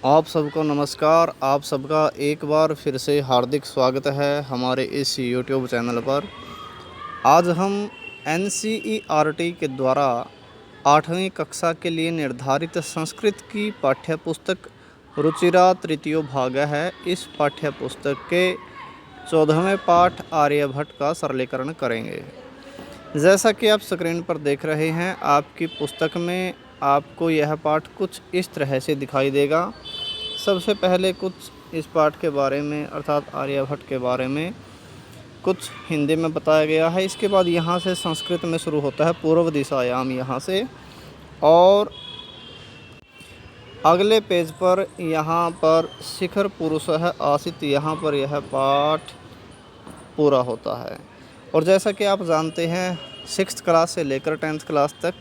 आप सबको नमस्कार। आप सबका एक बार फिर से हार्दिक स्वागत है हमारे इस यूट्यूब चैनल पर। आज हम एनसीईआरटी के द्वारा 8वीं कक्षा के लिए निर्धारित संस्कृत की पाठ्य पुस्तक रुचिरा तृतीयो भाग है। इस पाठ्य पुस्तक के 14वें पाठ आर्यभट्ट का सरलीकरण करेंगे। जैसा कि आप स्क्रीन पर देख रहे हैं, आपकी पुस्तक में आपको यह पाठ कुछ इस तरह से दिखाई देगा। सबसे पहले कुछ इस पाठ के बारे में अर्थात आर्यभट्ट के बारे में कुछ हिंदी में बताया गया है। इसके बाद यहाँ से संस्कृत में शुरू होता है पूर्व दिशायाम यहाँ से, और अगले पेज पर यहाँ पर शिखर पुरुषः आसीत्, यहाँ पर यह पाठ पूरा होता है। और जैसा कि आप जानते हैं, 6th क्लास से लेकर 10th क्लास तक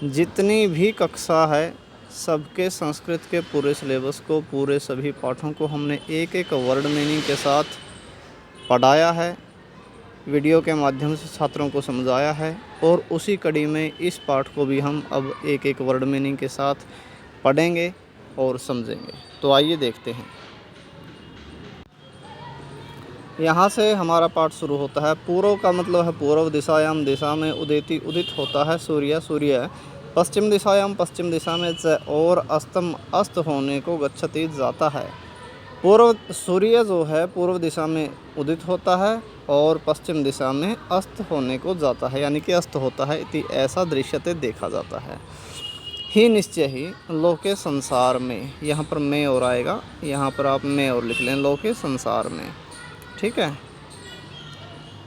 जितनी भी कक्षा है, सबके संस्कृत के पूरे सिलेबस को, पूरे सभी पाठों को हमने एक एक वर्ड मीनिंग के साथ पढ़ाया है, वीडियो के माध्यम से छात्रों को समझाया है। और उसी कड़ी में इस पाठ को भी हम अब एक एक वर्ड मीनिंग के साथ पढ़ेंगे और समझेंगे। तो आइए देखते हैं। यहाँ से हमारा पाठ शुरू होता है। पूर्व का मतलब है पूर्व दिशायाम, दिशा में उदिति उदित होता है सूर्य, सूर्य पश्चिम दिशायाम, पश्चिम दिशा में च, और अस्तम अस्त होने को गच्छति जाता है। पूर्व सूर्य जो है पूर्व दिशा में उदित होता है और पश्चिम दिशा में अस्त होने को जाता है, यानी कि अस्त होता है। इति ऐसा दृश्यते देखा जाता है। ही निश्चय ही लोके संसार में, यहाँ पर मैं और आएगा, यहाँ पर आप मैं और लिख लें, लोके संसार में, ठीक है।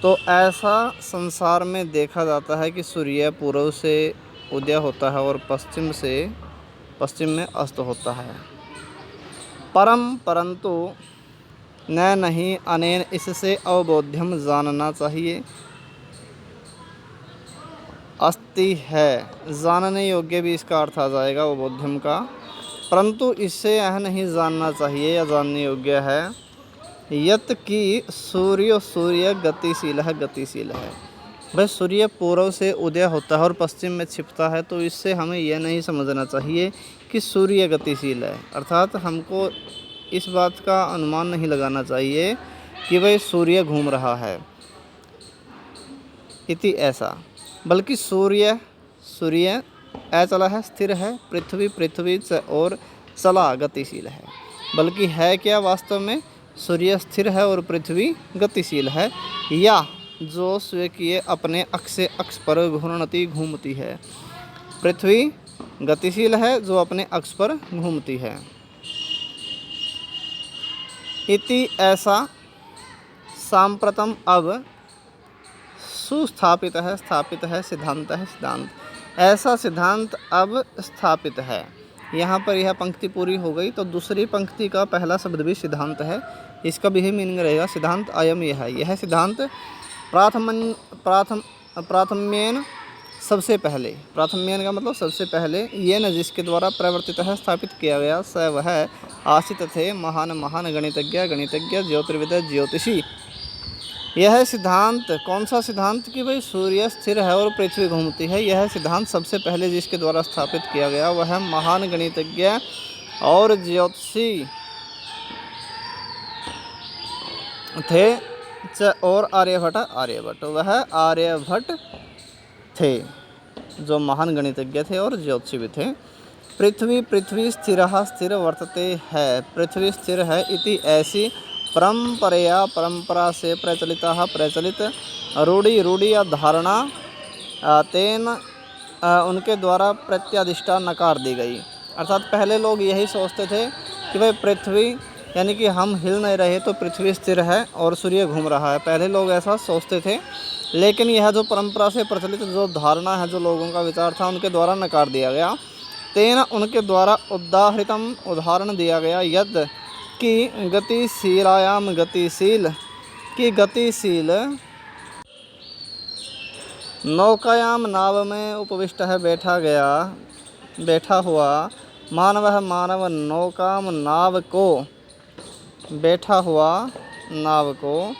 तो ऐसा संसार में देखा जाता है कि सूर्य पूर्व से उदय होता है और पश्चिम में अस्त होता है। परंतु न नहीं अनेन, इससे अवबोध्यम जानना चाहिए। अस्ति है, जानने योग्य भी इसका अर्थ आ जाएगा अवबोध्यम का। परंतु इससे यह नहीं जानना चाहिए या जानने योग्य है यत कि सूर्य गतिशील है। भाई सूर्य पूर्व से उदय होता है और पश्चिम में छिपता है, तो इससे हमें यह नहीं समझना चाहिए कि सूर्य गतिशील है। अर्थात हमको इस बात का अनुमान नहीं लगाना चाहिए कि भाई सूर्य घूम रहा है, इति ऐसा, बल्कि सूर्य अचला है, स्थिर है, पृथ्वी और चला गतिशील है। बल्कि है क्या वास्तव में, सूर्य स्थिर है और पृथ्वी गतिशील है, या जो स्वकीय अपने अक्ष पर घूमती है। पृथ्वी गतिशील है जो अपने अक्ष पर घूमती है। इति ऐसा सांप्रतम अब सुस्थापित है, स्थापित है, सिद्धांत है, सिद्धांत, ऐसा सिद्धांत अब स्थापित है। यहाँ पर यह पंक्ति पूरी हो गई, तो दूसरी पंक्ति का पहला शब्द भी सिद्धांत है। इसका भी मीनिंग रहेगा सिद्धांत अयम यह सिद्धांत प्राथम्येन सबसे पहले, प्राथम्येन का मतलब सबसे पहले, ये न जिसके द्वारा प्रवर्तित है, स्थापित किया गया, स वह आसित थे महान गणितज्ञ ज्योतिर्विद ज्योतिषी। यह सिद्धांत कौन सा सिद्धांत कि भाई सूर्य स्थिर है और पृथ्वी घूमती है, यह सिद्धांत सबसे पहले जिसके द्वारा स्थापित किया गया वह महान गणितज्ञ और ज्योतिषी थे, और आर्यभट्ट वह आर्यभट्ट थे, जो महान गणितज्ञ थे और ज्योतिषी भी थे। पृथ्वी स्थिर वर्तते है, पृथ्वी स्थिर है, इति ऐसी परंपरा से प्रचलित रूढ़ी या धारणा तेन उनके द्वारा प्रत्यादिष्टा नकार दी गई। अर्थात पहले लोग यही सोचते थे कि भाई पृथ्वी, यानी कि हम हिल नहीं रहे तो पृथ्वी स्थिर है और सूर्य घूम रहा है, पहले लोग ऐसा सोचते थे। लेकिन यह जो परंपरा से प्रचलित जो धारणा है, जो लोगों का विचार था, उनके द्वारा नकार दिया गया। तेन उनके द्वारा उदाहृतम उदाहरण दिया गया, यद कि गतिशीलायाम गतिशील नौकायाम नाव में उपविष्ट है, बैठा हुआ मानव नौकाम बैठा हुआ नाव को,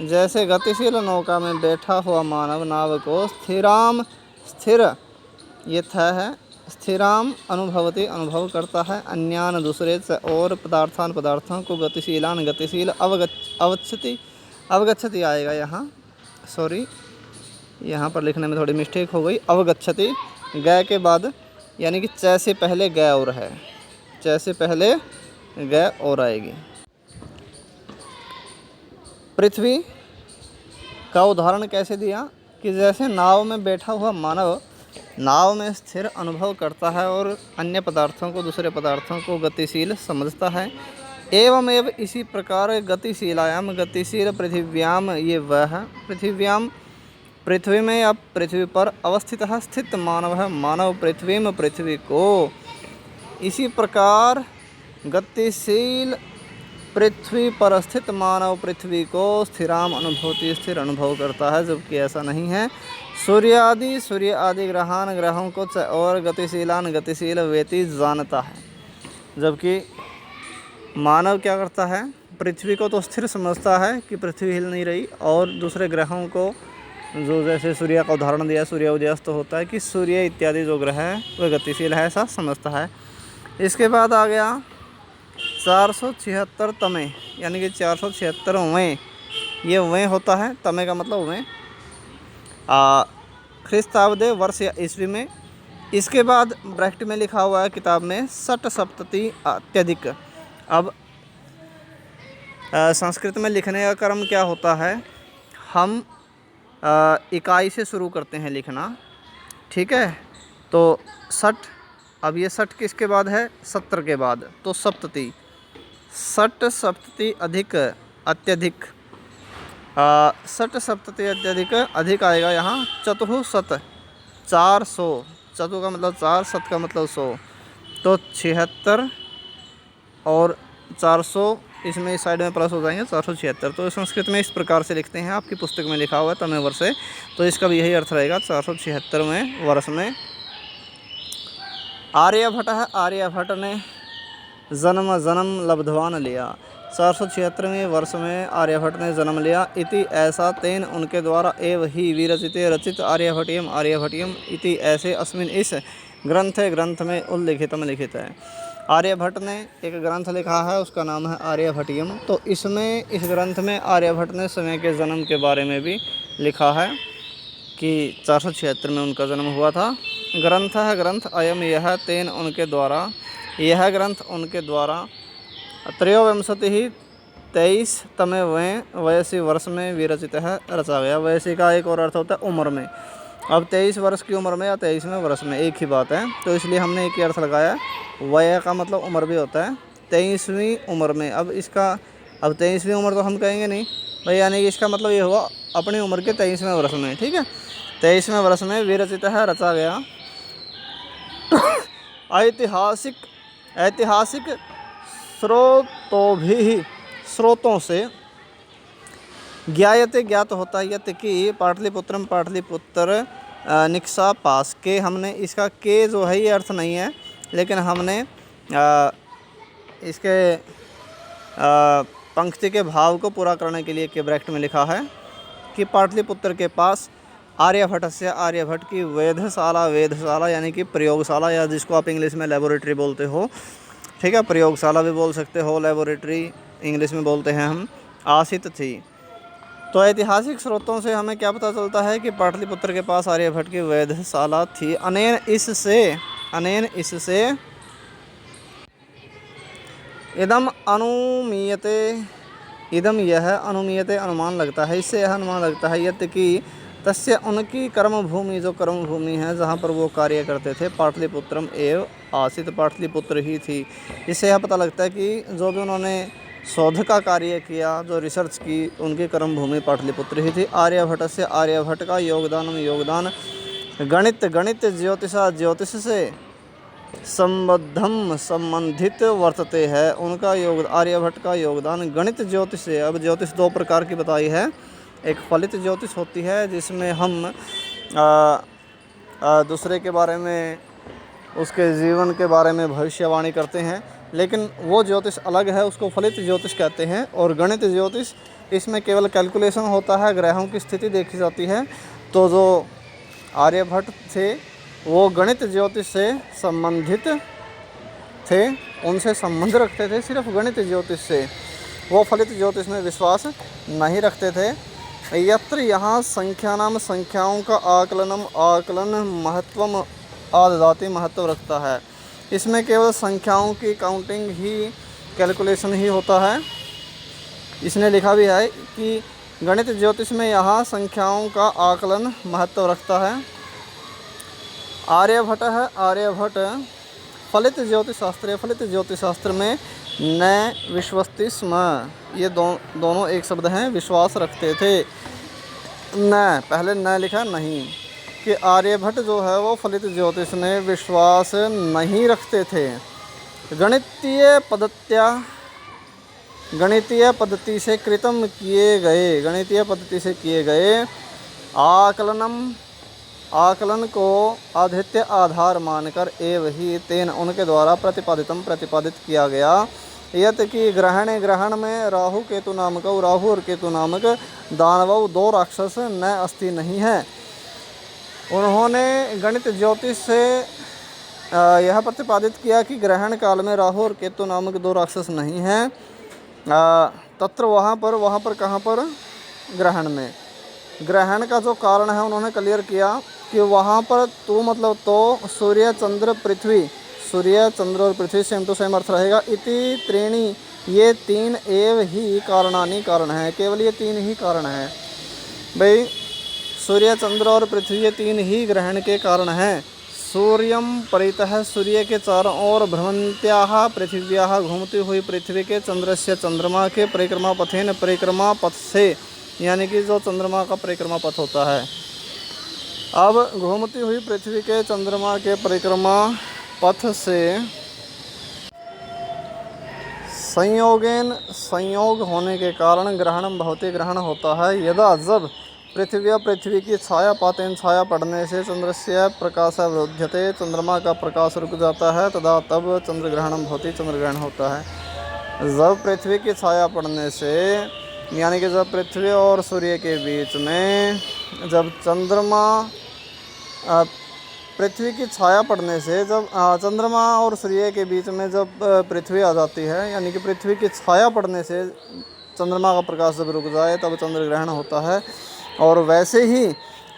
जैसे गतिशील नौका में बैठा हुआ मानव नाव को स्थिर, ये थ है, स्थिराम अनुभवते अनुभव करता है, अन्यान दूसरे से, और पदार्थान पदार्थों को, गतिशीलान गतिशील, अवगच्छति अवगच्छति आएगा यहाँ, सॉरी यहाँ पर लिखने में थोड़ी मिस्टेक हो गई, अवगच्छति गय के बाद, यानी कि च से पहले गय और है, च से पहले गय और आएगी। पृथ्वी का उदाहरण कैसे दिया कि जैसे नाव में बैठा हुआ मानव नाव में स्थिर अनुभव करता है और अन्य पदार्थों को, दूसरे पदार्थों को गतिशील समझता है, एवं इसी प्रकार गतिशीलायाम गतिशील पृथिव्याम, ये वह है पृथिव्याम, पृथ्वी में, अब पृथ्वी पर अवस्थित है, स्थित मानव है, मानव पृथ्वी में पृथ्वी को, इसी प्रकार गतिशील पृथ्वी पर स्थित मानव पृथ्वी को स्थिराम अनुभूति, स्थिर अनुभव करता है, जबकि ऐसा नहीं है। सूर्य आदि ग्रहान, ग्रहों को, और गतिशीलान गतिशील वेति जानता है, जबकि मानव क्या करता है, पृथ्वी को तो स्थिर समझता है कि पृथ्वी हिल नहीं रही, और दूसरे ग्रहों को, जो जैसे सूर्य का उदाहरण दिया, सूर्य उदयास्त होता है कि सूर्य इत्यादि जो ग्रह है वह गतिशील है, ऐसा समझता है। इसके बाद आ गया 476 तमे, यानी कि 476वें, ये वें होता है, तमे का मतलब वें, ख्रिस्ताब्दे वर्ष या ईस्वी में। इसके बाद ब्रैकेट में लिखा हुआ है किताब में षट सप्तति अत्यधिक। अब संस्कृत में लिखने का क्रम क्या होता है, हम इकाई से शुरू करते हैं लिखना, ठीक है, तो षट, अब ये षट किसके बाद है, 70 के बाद, तो सप्तति, षट सप्तति अधिक अत्यधिक, षट सप्तति अत्यधिक, अधिक आएगा यहाँ चतुःशत, 400, चतु का मतलब 4, शत का मतलब 100, तो 76 और 400, इसमें इस साइड में प्लस हो जाएंगे, 476। तो संस्कृत में इस प्रकार से लिखते हैं, आपकी पुस्तक में लिखा हुआ है तमे वर्ष है, तो इसका भी यही अर्थ रहेगा, 476वें वर्ष में। आर्यभट्ट है, आर्यभट्ट ने जन्म लब्धवान लिया, 476वें वर्ष में आर्यभट्ट ने जन्म लिया। इति ऐसा, तेन उनके द्वारा, एव ही विरचिते रचित आर्यभट्टियम, आर्यभट्टियम इति ऐसे, अस्मिन इस ग्रंथ में उल्लिखितम लिखित है। आर्यभट्ट ने एक ग्रंथ लिखा है, उसका नाम है आर्यभट्टियम। तो इसमें, इस ग्रंथ में आर्यभट्ट ने समय के जन्म के बारे में भी लिखा है कि 476 में उनका जन्म हुआ था। ग्रंथ है, ग्रंथ अयम यह, तेन उनके द्वारा, यह ग्रंथ उनके द्वारा, त्रयोविंशति ही 23 तमे वयसी वर्ष में विरचित है, रचा गया। वयसी का एक और अर्थ होता है उम्र में, अब 23 वर्ष की उम्र में या 23वें वर्ष में, एक ही बात है, तो इसलिए हमने एक ही अर्थ लगाया। वय का मतलब उम्र भी होता है, 23वीं उम्र में। अब इसका, अब 23वीं उम्र तो हम कहेंगे नहीं भाई, यानी कि इसका मतलब ये हुआ अपनी उम्र के 23वें वर्ष में, ठीक है, 23वें वर्ष में विरचित है, रचा गया। ऐतिहासिक स्रोतों से ज्ञात होता है, यत कि पाटलिपुत्रम, पाटलिपुत्र, निक्सा पास के, हमने इसका के जो है ये अर्थ नहीं है, लेकिन हमने इसके पंक्ति के भाव को पूरा करने के लिए के ब्रैकेट में लिखा है कि पाटलिपुत्र के पास आर्यभट्ट से, आर्यभट्ट की वेधशाला यानी कि प्रयोगशाला, या जिसको आप इंग्लिश में लेबोरेटरी बोलते हो, ठीक है, प्रयोगशाला भी बोल सकते हो, लेबोरेटरी इंग्लिश में बोलते हैं हम, आसित थी। तो ऐतिहासिक स्रोतों से हमें क्या पता चलता है कि पाटलिपुत्र के पास आर्यभट्ट की वेधशाला थी। अनेन इससे इदम अनुमीयते, इदम यह अनुमीयते अनुमान लगता है, इससे यह अनुमान लगता है, यत कि तस्य उनकी कर्मभूमि, जो कर्मभूमि है जहाँ पर वो कार्य करते थे, पाटलिपुत्रम एव आसित, पाटलिपुत्र ही थी। इससे यह पता लगता है कि जो भी उन्होंने शोध का कार्य किया, जो रिसर्च की, उनकी कर्मभूमि पाटलिपुत्र ही थी। आर्यभट्ट से, आर्यभट्ट का योगदान गणित ज्योतिष से संबंधित वर्तते है। उनका आर्यभट्ट का योगदान गणित ज्योतिष से, अब ज्योतिष दो प्रकार की बताई है, एक फलित ज्योतिष होती है जिसमें हम दूसरे के बारे में, उसके जीवन के बारे में भविष्यवाणी करते हैं, लेकिन वो ज्योतिष अलग है, उसको फलित ज्योतिष कहते हैं। और गणित ज्योतिष, इसमें केवल कैलकुलेशन होता है, ग्रहों की स्थिति देखी जाती है। तो जो आर्यभट्ट थे वो गणित ज्योतिष से संबंधित थे, उनसे संबंध रखते थे सिर्फ गणित ज्योतिष से, वो फलित ज्योतिष में विश्वास नहीं रखते थे। यत्र यहाँ संख्यानाम संख्याओं का आकलन महत्वम आददाति महत्व रखता है। इसमें केवल संख्याओं की काउंटिंग ही, कैलकुलेशन ही होता है। इसने लिखा भी है कि गणित ज्योतिष में यहाँ संख्याओं का आकलन महत्व रखता है। आर्यभट्ट है, आर्यभट्ट फलित ज्योतिष शास्त्र, फलित ज्योतिष शास्त्र में न विश्वस्ति स्म, ये दोनों एक शब्द हैं, विश्वास रखते थे। न पहले न लिखा नहीं, कि आर्यभट्ट जो है वो फलित ज्योतिष में विश्वास नहीं रखते थे। गणितीय पद्धति से कृतम किए गए, गणितीय पद्धति से किए गए आकलन को आधित्य आधार मानकर एव ही तेन उनके द्वारा प्रतिपादित किया गया। यत कि ग्रहण में राहु और केतु नामक दानव दो राक्षस न अस्थि नहीं है। उन्होंने गणित ज्योतिष से यह प्रतिपादित किया कि ग्रहण काल में राहु और केतु नामक दो राक्षस नहीं हैं। तत्र वहाँ पर कहाँ पर? ग्रहण में। ग्रहण का जो कारण है उन्होंने क्लियर किया कि वहाँ पर तो मतलब तो सूर्य चंद्र और पृथ्वी सेम टू सेम अर्थ रहेगा। इति त्रीणी, ये तीन एव ही कारणानि कारण हैं, केवल ये तीन ही कारण हैं भाई। सूर्य चंद्र और पृथ्वी ये तीन ही ग्रहण के कारण हैं। सूर्यम परितः, सूर्य के चारों ओर भ्रमन्त्याः पृथिव्याः, घूमती हुई पृथ्वी के चंद्रस्य, चंद्रमा के परिक्रमा पथेन, परिक्रमा पथ से, यानी कि जो चंद्रमा का परिक्रमा पथ होता है। अब घूमती हुई पृथ्वी के चंद्रमा के परिक्रमा पथ से संयोग होने के कारण ग्रहणम भवति, ग्रहण होता है। यदा जब पृथ्वी की छाया पातेन, छाया पड़ने से चंद्रस्य प्रकाश विरुध्यते, चंद्रमा का प्रकाश रुक जाता है, तदा तब चंद्रग्रहणम भवति, चंद्रग्रहण होता है। जब पृथ्वी की छाया पड़ने से, यानी कि जब पृथ्वी और सूर्य के बीच में जब पृथ्वी की छाया पड़ने से, जब चंद्रमा और सूर्य के बीच में जब पृथ्वी आ जाती है, यानी कि पृथ्वी की छाया पड़ने से चंद्रमा का प्रकाश जब रुक जाए तब चंद्रग्रहण होता है। और वैसे ही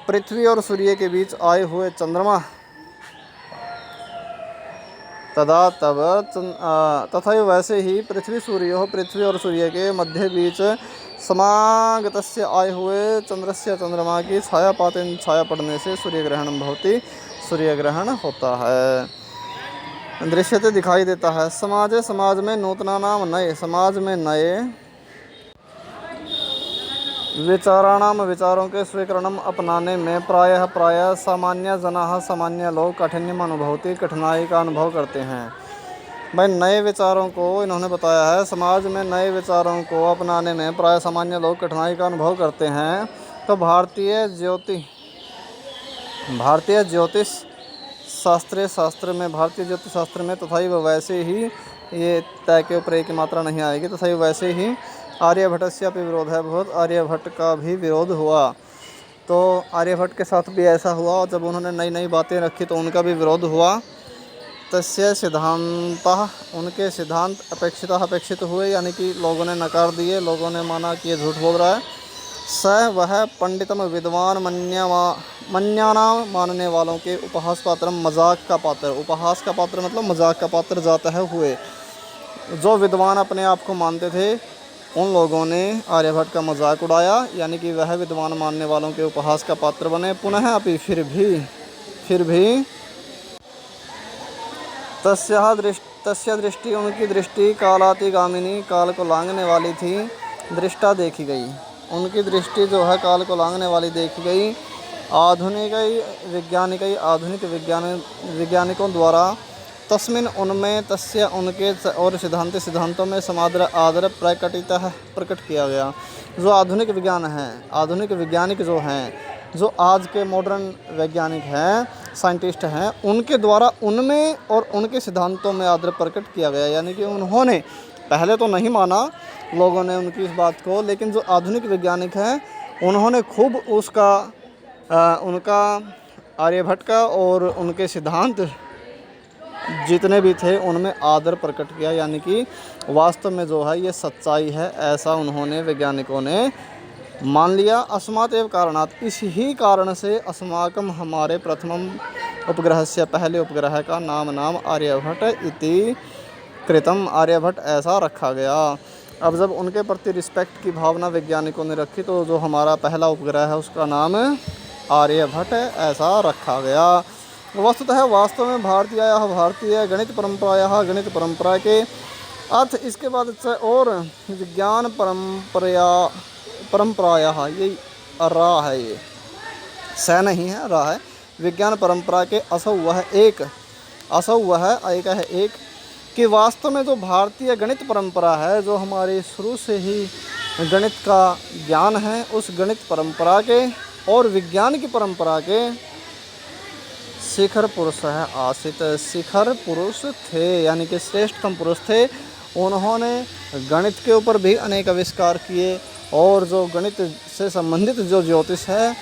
पृथ्वी और सूर्य के बीच आए हुए चंद्रमा तथा वैसे ही पृथ्वी और सूर्य के मध्य बीच समागतस्य आए हुए चंद्रमा की छाया पातेन, छाया पड़ने से सूर्यग्रहणम भवति, सूर्यग्रहण होता है। दृश्यते दिखाई देता है। समाज में नूतना नाम, नए समाज में नए विचाराणाम, विचारों के स्वीकरणम अपनाने में प्रायः सामान्य जनाः, सामान्य लोग काठिन्यम अनुभवती, कठिनाई का अनुभव करते हैं। भाई नए विचारों को इन्होंने बताया है, समाज में नए विचारों को अपनाने में प्राय सामान्य लोग कठिनाई का अनुभव करते हैं। तो भारतीय ज्योतिष शास्त्र में तथा वैसे ही, ये तय के ऊपर की मात्रा नहीं आएगी, तथा वैसे ही आर्यभट्टस्य भी विरोध है, बहुत आर्यभट्ट का भी विरोध हुआ। तो आर्यभट्ट के साथ भी ऐसा हुआ, और जब उन्होंने नई नई बातें रखी तो उनका भी विरोध हुआ। तस्य सिद्धांतः, उनके सिद्धांत अपेक्षित हुए, यानी कि लोगों ने नकार दिए, लोगों ने माना कि ये झूठ बोल रहा है। स वह पंडितम विद्वान मन्याना, मानने वालों के उपहास पात्र, मजाक का पात्र, उपहास का पात्र मतलब मजाक का पात्र जाता है हुए। जो विद्वान अपने आप को मानते थे उन लोगों ने आर्यभट्ट का मजाक उड़ाया, यानी कि वह विद्वान मानने वालों के उपहास का पात्र बने। पुनः अभी फिर भी तस्य दृष्टि, उनकी दृष्टि कालातिगामिनी, काल को लांघने वाली थी। दृष्टा देखी गई, उनकी दृष्टि जो है काल को लांघने वाली देखी गई। आधुनिक वैज्ञानिकों द्वारा तस्मिन, उनमें, तस्य उनके और सिद्धांतों में आदर प्रकट किया गया। जो आधुनिक विज्ञान है, आधुनिक वैज्ञानिक जो हैं, जो आज के मॉडर्न वैज्ञानिक हैं, साइंटिस्ट हैं, उनके द्वारा उनमें और उनके सिद्धांतों में आदर प्रकट किया गया। यानी कि उन्होंने पहले तो नहीं माना लोगों ने उनकी इस बात को, लेकिन जो आधुनिक वैज्ञानिक हैं उन्होंने खूब उनका आर्यभट्ट का और उनके सिद्धांत जितने भी थे उनमें आदर प्रकट किया, यानी कि वास्तव में जो है ये सच्चाई है, ऐसा उन्होंने वैज्ञानिकों ने मान लिया। अस्मात् एव कारणात्, इस ही कारण से अस्माकं हमारे प्रथमम उपग्रह से पहले उपग्रह का नाम आर्यभट्ट इति कृतम, आर्यभट्ट ऐसा रखा गया। अब जब उनके प्रति रिस्पेक्ट की भावना वैज्ञानिकों ने रखी तो जो हमारा पहला उपग्रह है उसका नाम आर्यभट्ट ऐसा रखा गया। वस्तुतः वास्तव में भारतीय गणित परंपरा के अर्थ इसके बाद और विज्ञान परंपराया ये रा है, ये स नहीं है, रा है। विज्ञान परंपरा के असौ वह एक है कि वास्तव में जो भारतीय गणित परंपरा है, जो हमारी शुरू से ही गणित का ज्ञान है, उस गणित परंपरा के और विज्ञान की परंपरा के शिखर पुरुष है आसित, शिखर पुरुष थे, यानी कि श्रेष्ठतम पुरुष थे। उन्होंने गणित के ऊपर भी अनेक आविष्कार किए और जो गणित से संबंधित जो ज्योतिष है,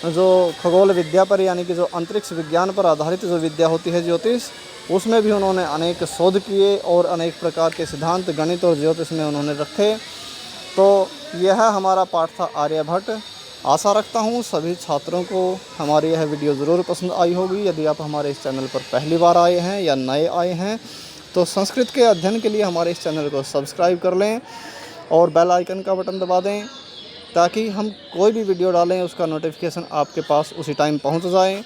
जो खगोल विद्या पर यानी कि जो अंतरिक्ष विज्ञान पर आधारित जो विद्या होती है ज्योतिष, उसमें भी उन्होंने अनेक शोध किए और अनेक प्रकार के सिद्धांत गणित और ज्योतिष में उन्होंने रखे। तो यह हमारा पाठ था आर्यभट्ट। आशा रखता हूँ सभी छात्रों को हमारी यह वीडियो ज़रूर पसंद आई होगी। यदि आप हमारे इस चैनल पर पहली बार आए हैं या नए आए हैं तो संस्कृत के अध्ययन के लिए हमारे इस चैनल को सब्सक्राइब कर लें और बेल आइकन का बटन दबा दें ताकि हम कोई भी वीडियो डालें उसका नोटिफिकेशन आपके पास उसी टाइम पहुंच जाए।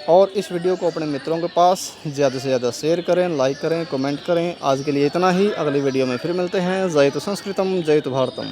और इस वीडियो को अपने मित्रों के पास ज़्यादा से ज़्यादा शेयर करें, लाइक करें, कमेंट करें। आज के लिए इतना ही, अगली वीडियो में फिर मिलते हैं। जय तो संस्कृतम, जय तो भारतम।